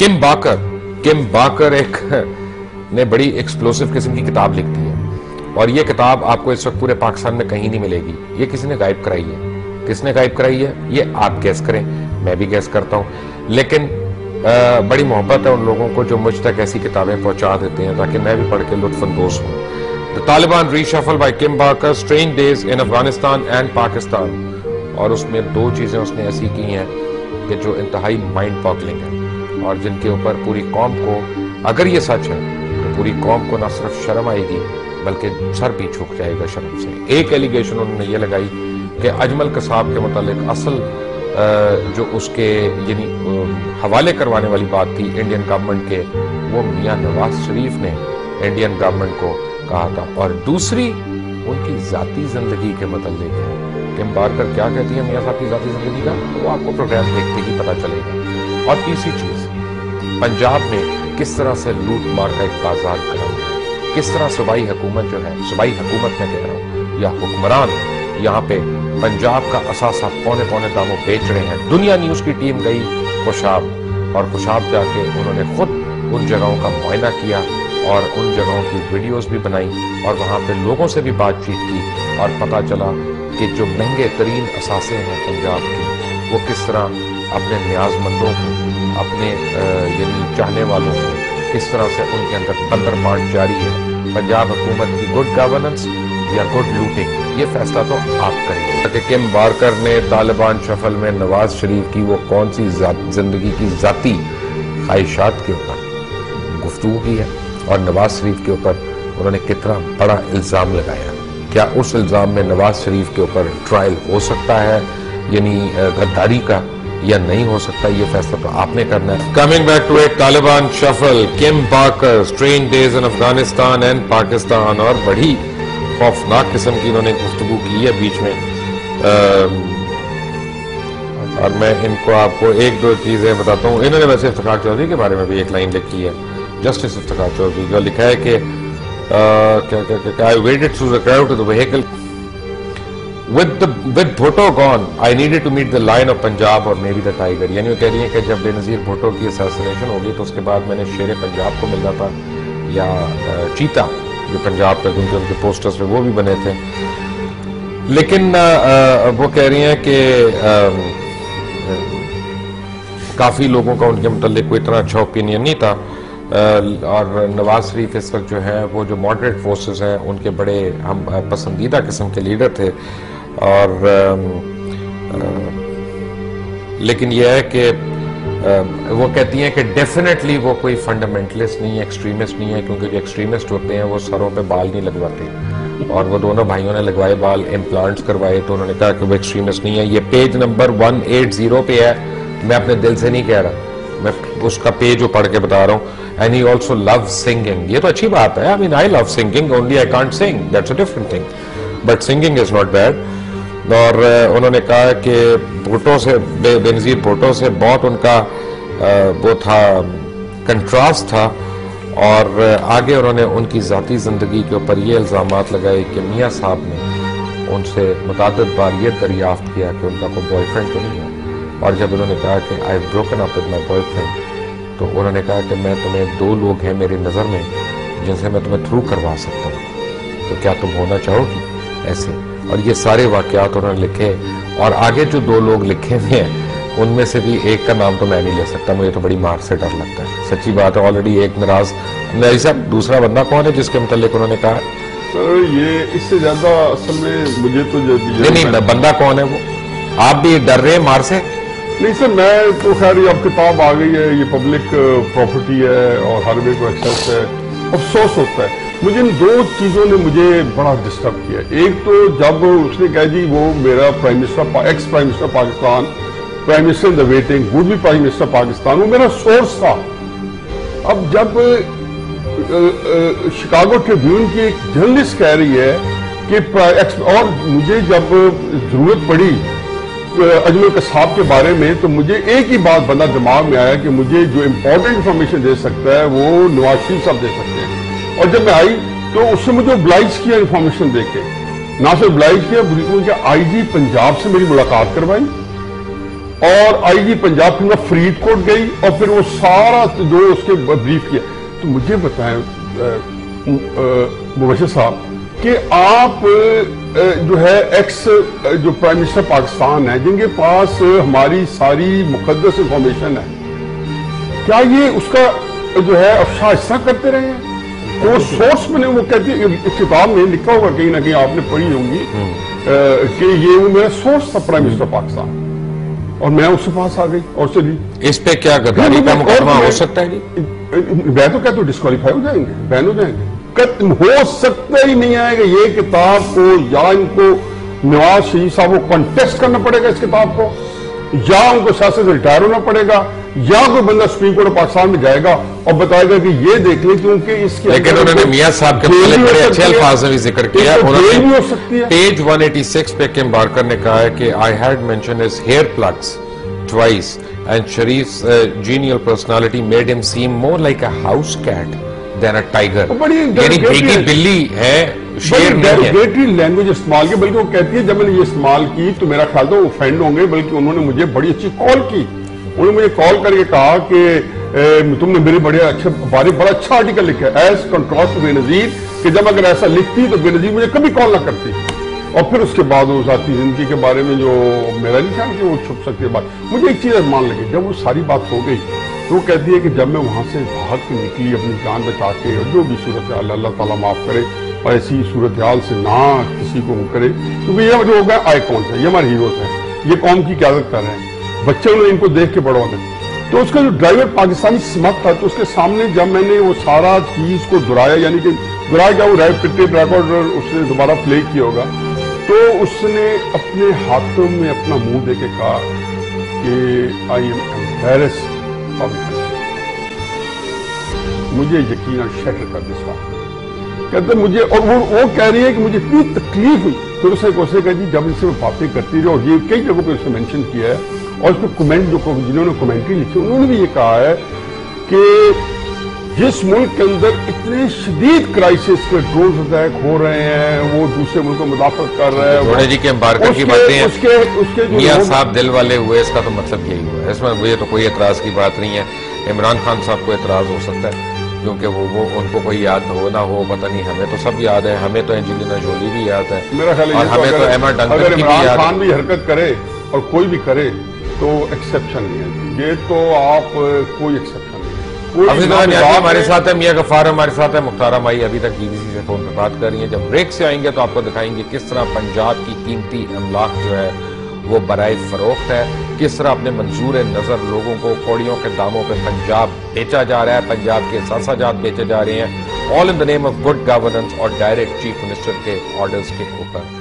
کم Baker ایک نے بڑی ایکسپلوسیو قسم کی کتاب لکھ دی ہے، اور یہ کتاب آپ کو اس وقت پورے پاکستان میں کہیں نہیں ملے گی. یہ کسی نے غائب کرائی ہے. کس نے غائب کرائی ہے یہ آپ گیس کریں، میں بھی گیس کرتا ہوں، لیکن بڑی محبت ہے ان لوگوں کو جو مجھ تک ایسی کتابیں پہنچا دیتے ہیں تاکہ میں بھی پڑھ کے لطف اندوز ہوں. The Taliban Reshuffle by Kim Barker, Strange Days in Afghanistan and Pakistan. اور اس میں دو چیزیں اس نے ایسی کی ہیں کہ جو انتہائی مائنڈ باگلنگ ہیں، اور جن کے اوپر پوری قوم کو، اگر یہ سچ ہے تو پوری قوم کو نہ صرف شرم آئے گی بلکہ سر بھی جھک جائے گا شرم سے. ایک ایلیگیشن انہوں نے یہ لگائی کہ اجمل قصاب کے متعلق اصل جو اس کے یعنی حوالے کروانے والی بات تھی انڈین گورنمنٹ کے، وہ میاں نواز شریف نے انڈین گورنمنٹ کو کہا تھا. اور دوسری ان کی ذاتی زندگی کے متعلق ہے. کم بارکر کیا کہتی ہے میاں صاحب کی ذاتی زندگی کا، وہ آپ کو پروگرام دیکھتے ہی پتہ چلے گا. اور تیسری چیز، پنجاب میں کس طرح سے لوٹ مار کا ایک بازار کرا ہوا ہے، کس طرح صوبائی حکومت جو ہے، صوبائی حکومت میں کہہ رہا ہوں یا حکمران یہاں پہ پنجاب کا اثاثہ پونے داموں بیچ رہے ہیں. دنیا نیوز کی ٹیم گئی خوشاب، اور خوشاب جا کے انہوں نے خود ان جگہوں کا معائنہ کیا اور ان جگہوں کی ویڈیوز بھی بنائی، اور وہاں پہ لوگوں سے بھی بات چیت کی، اور پتہ چلا کہ جو مہنگے ترین اثاثے ہیں پنجاب کے، وہ کس طرح اپنے نیاز مندوں کو، اپنے یعنی چاہنے والوں کو کس طرح سے ان کے اندر بندر بانٹ جاری ہے. پنجاب حکومت کی گڈ گورننس یا گڈ لوٹنگ، یہ فیصلہ تو آپ کریں. کہ کم بارکر نے طالبان شفل میں نواز شریف کی وہ کون سی زندگی کی ذاتی خواہشات کے اوپر گفتگو کی ہے، اور نواز شریف کے اوپر انہوں نے کتنا بڑا الزام لگایا. کیا اس الزام میں نواز شریف کے اوپر ٹرائل ہو سکتا ہے یعنی غداری کا، یا نہیں ہو سکتا، یہ فیصلہ تو آپ نے کرنا ہے. کمنگ بیک ٹو ایک Taliban shuffle, Kim Barker, strange days in Afghanistan and Pakistan. اور بڑی خوفناک قسم کی انہوں نے گفتگو کی ہے بیچ میں، اور میں ان کو آپ کو ایک دو چیزیں بتاتا ہوں. انہوں نے ویسے افتخار چودھری کے بارے میں بھی ایک لائن لکھی ہے، جسٹس افتخار چودھری، جو لکھا ہے کہ I waded through the crowd to the vehicle with Bhutto gone I needed to meet the lion of Punjab or maybe the tiger. یعنی وہ کہہ رہی ہیں کہ جب بے نظیر بھٹو کی اسیسینیشن ہوگی تو اس کے بعد میں نے شیر پنجاب کو ملنا تھا، یا چیتا جو پنجاب کا، کیونکہ ان کے پوسٹرز پہ وہ بھی بنے تھے. لیکن وہ کہہ رہی ہیں کہ کافی لوگوں کا ان کے متعلق کوئی اتنا اچھا اوپینین نہیں تھا، اور نواز شریف اس وقت جو ہے وہ جو ماڈریٹ فورسز ہیں ان کے بڑے ہم پسندیدہ قسم کے لیڈر تھے. اور لیکن یہ ہے کہ وہ کہتی ہیں کہ ڈیفینیٹلی وہ کوئی فنڈامنٹلسٹ نہیں ہے، ایکسٹریمسٹ نہیں ہے، کیونکہ جو ایکسٹریمسٹ ہوتے ہیں وہ سروں پہ بال نہیں لگواتے، اور وہ دونوں بھائیوں نے لگوائے بال، امپلانٹس کروائے، تو انہوں نے کہا کہ وہ ایکسٹریمسٹ نہیں ہے. یہ پیج نمبر 180 پہ ہے، میں اپنے دل سے نہیں کہہ رہا، میں اس کا پیج جو پڑھ کے بتا رہا ہوں. And he also loves singing. یہ تو اچھی بات ہے. I mean, I love singing, only I can't sing. That's a different thing. But singing is not bad. اور انہوں نے کہا کہ بھٹو سے، بے نظیر بھٹو سے بہت ان کا وہ تھا، کنٹراسٹ تھا. اور آگے انہوں نے ان کی ذاتی زندگی کے اوپر یہ الزامات لگائے کہ میاں صاحب نے ان سے متعدد بار یہ دریافت کیا کہ ان کا کوئی بوائے فرینڈ تو نہیں ہے. اور جب انہوں نے کہا کہ I have broken up with my boyfriend، تو انہوں نے کہا کہ میں تمہیں دو لوگ ہیں میری نظر میں جن سے میں تمہیں تھرو کروا سکتا ہوں، تو کیا تم ہونا چاہو گی ایسے. اور یہ سارے واقعات انہوں نے لکھے، اور آگے جو دو لوگ لکھے ہوئے ہیں ان میں سے بھی ایک کا نام تو میں نہیں لے سکتا، مجھے تو بڑی مار سے ڈر لگتا ہے، سچی بات ہے. آلریڈی ایک ناراض نہیں صاحب. دوسرا بندہ کون ہے جس کے متعلق انہوں نے کہا؟ سر یہ اس سے زیادہ اصل میں مجھے تو نہیں، بندہ کون ہے وہ؟ آپ بھی ڈر رہے ہیں مار سے؟ نہیں سر، میں تو خیر یہ اب کتاب آ گئی ہے، یہ پبلک پراپرٹی ہے اور ہر وے کو ایکسیس ہے. افسوس ہوتا ہے مجھے ان دو چیزوں نے مجھے بڑا ڈسٹرب کیا. ایک تو جب اس نے کہا جی وہ میرا prime minister, ex prime minister Pakistan, prime minister in the waiting, would be prime minister Pakistan, وہ میرا سورس تھا. اب جب شکاگو ٹریبیون کی ایک جرنلسٹ کہہ رہی ہے کہ اور مجھے جب ضرورت پڑی اجمل قصاب کے بارے میں، تو مجھے ایک ہی بات بندہ دماغ میں آیا کہ مجھے جو امپورٹنٹ انفارمیشن دے سکتا ہے وہ نواز شریف صاحب دے سکتے ہیں. اور جب میں آئی تو اس سے مجھے oblige کیا انفارمیشن دے کے، نہ صرف oblige کیا بلکہ آئی جی پنجاب سے میری ملاقات کروائی، اور آئی جی پنجاب کی فرید کوٹ گئی اور پھر وہ سارا جو اس کے بریف کیا. تو مجھے بتائیں مبشر صاحب کہ آپ جو ہے ایکس جو پرائم منسٹر پاکستان ہے جن کے پاس ہماری ساری مقدس انفارمیشن ہے, کیا یہ اس کا جو ہے افشا اس طرح کرتے رہے ہیں؟ وہ سورس میں نے وہ کہتی ہے اس کتاب میں لکھا ہوگا کہیں نہ کہیں آپ نے پڑھی ہوں گی کہ یہ وہ میرا سورس تھا پرائم منسٹر پاکستان, اور میں اس کے پاس آ گئی اور چلی. اس پہ کیا غداری کا مقدمہ ہو سکتا ہے جی؟ میں تو کہتا ہوں ڈسکوالیفائی ہو جائیں گے, بین ہو جائیں گے. ہو سکتا ہی نہیں آئے گا یہ کتاب کو, یا ان کو نواز شریف صاحب کو کنٹیسٹ کرنا پڑے گا اس کتاب کو, یا ان کو سیاست سے ریٹائر ہونا پڑے گا, یا کوئی بندہ سپریم کورٹ پاکستان میں جائے گا اور بتائے گا کہ یہ دیکھ لیں کیونکہ اس کے لیکن انہوں نے میاں صاحب کے بڑے اچھے الفاظ میں بھی ذکر کیا. ہو سکتی ہے. پیج 186 پہ کیم بارکر نے کہا ہے کہ I had mentioned his hair plugs twice and Sharif's genial personality made him seem more like a house cat than a tiger. یعنی بیٹی بلی ہے, شیر نہیں ہے. ڈیروگیٹری لینگویج استعمال کی, بلکہ وہ کہتی ہے جب میں نے یہ استعمال کی تو میرا خیال تھا وہ فرینڈ ہوں گے, بلکہ انہوں نے مجھے بڑی اچھی کال کی. انہوں نے مجھے کال کر کے کہا کہ تم نے میرے بڑے اچھے بارے بڑا اچھا آرٹیکل لکھا ہے ایز کنٹراسٹ بے نظیر, کہ جب اگر ایسا لکھتی تو بے نظیر مجھے کبھی کال نہ کرتی. اور پھر اس کے بعد وہ ذاتی زندگی کے بارے میں جو میرا نہیں خیال کہ وہ چھپ سکتی ہے بات. مجھے ایک چیز مان لگی, جب وہ ساری بات ہو گئی تو وہ کہتی ہے کہ جب میں وہاں سے بھاگ کے نکلی اپنی جان بچا کے, اور جو بھی صورتحال اللہ تعالیٰ معاف کرے اور ایسی صورتحال سے نہ کسی کو وہ کرے, کیونکہ یہ جو ہو گیا آئی کون ہے, یہ ہمارے ہیروز ہیں, یہ قوم کی قیادت کر رہے ہیں, بچے انہوں نے ان کو دیکھ کے بڑا ہوتے. تو اس کا جو ڈرائیور پاکستانی سمت تھا, تو اس کے سامنے جب میں نے وہ سارا چیز کو دہرایا, یعنی کہ دہرایا کیا, وہ ریپیٹیڈ ریکارڈ اس نے دوبارہ پلے کیا ہوگا, تو اس نے اپنے ہاتھوں میں اپنا منہ دے کے کہا کہ I am embarrassed of the country. مجھے یقیناً شٹر کر دس بات کہتے مجھے, اور وہ کہہ رہی ہے کہ مجھے اتنی تکلیف ہوئی. پھر اسے کوسے کہا جی جب اس سے باتیں کرتی رہی, اور یہ کئی جگہوں پہ اسے مینشن کیا ہے, اور اس پہ کمنٹ جو جنہوں نے کمنٹری لکھی انہوں نے بھی یہ کہا ہے کہ جس ملک کے اندر اتنے شدید کرائسس کے ڈرون اٹیک ہو رہے ہیں, وہ دوسرے ملک کو مدافعت کر رہے ہیں. جی کہ امبارکر کی باتیں ہیں, میاں صاحب دل والے ہوئے, اس کا تو مطلب یہی ہوا ہے. اس میں مجھے تو کوئی اعتراض کی بات نہیں ہے. عمران خان صاحب کو اعتراض ہو سکتا ہے کیونکہ وہ ان کو کوئی یاد ہو نہ ہو, پتہ نہیں, ہمیں تو سب یاد ہے, ہمیں تو اینجلینا جولی بھی یاد ہے, اور ہمیں تو ایما ڈنکن کی بھی یاد ہے. عمران خان بھی حرکت کرے اور کوئی بھی کرے تو ایکسیپشن نہیں ہے, یہ تو آپ کوئی ایکسیپشن نہیں ہے. ہمارے ساتھ ہے میاں غفار, ہمارے ساتھ ہے مختارہ مائی, ابھی تک BBC سے فون پہ بات کر رہی ہیں. جب بریک سے آئیں گے تو آپ کو دکھائیں گے کس طرح پنجاب کی قیمتی املاک جو ہے وہ برائے فروخت ہے, کس طرح اپنے منظور نظر لوگوں کو کوڑیوں کے داموں پہ پنجاب بیچا جا رہا ہے, پنجاب کے ساسا جات بیچے جا رہے ہیں, all in the name of good governance اور ڈائریکٹ چیف منسٹر کے آرڈرز کے اوپر.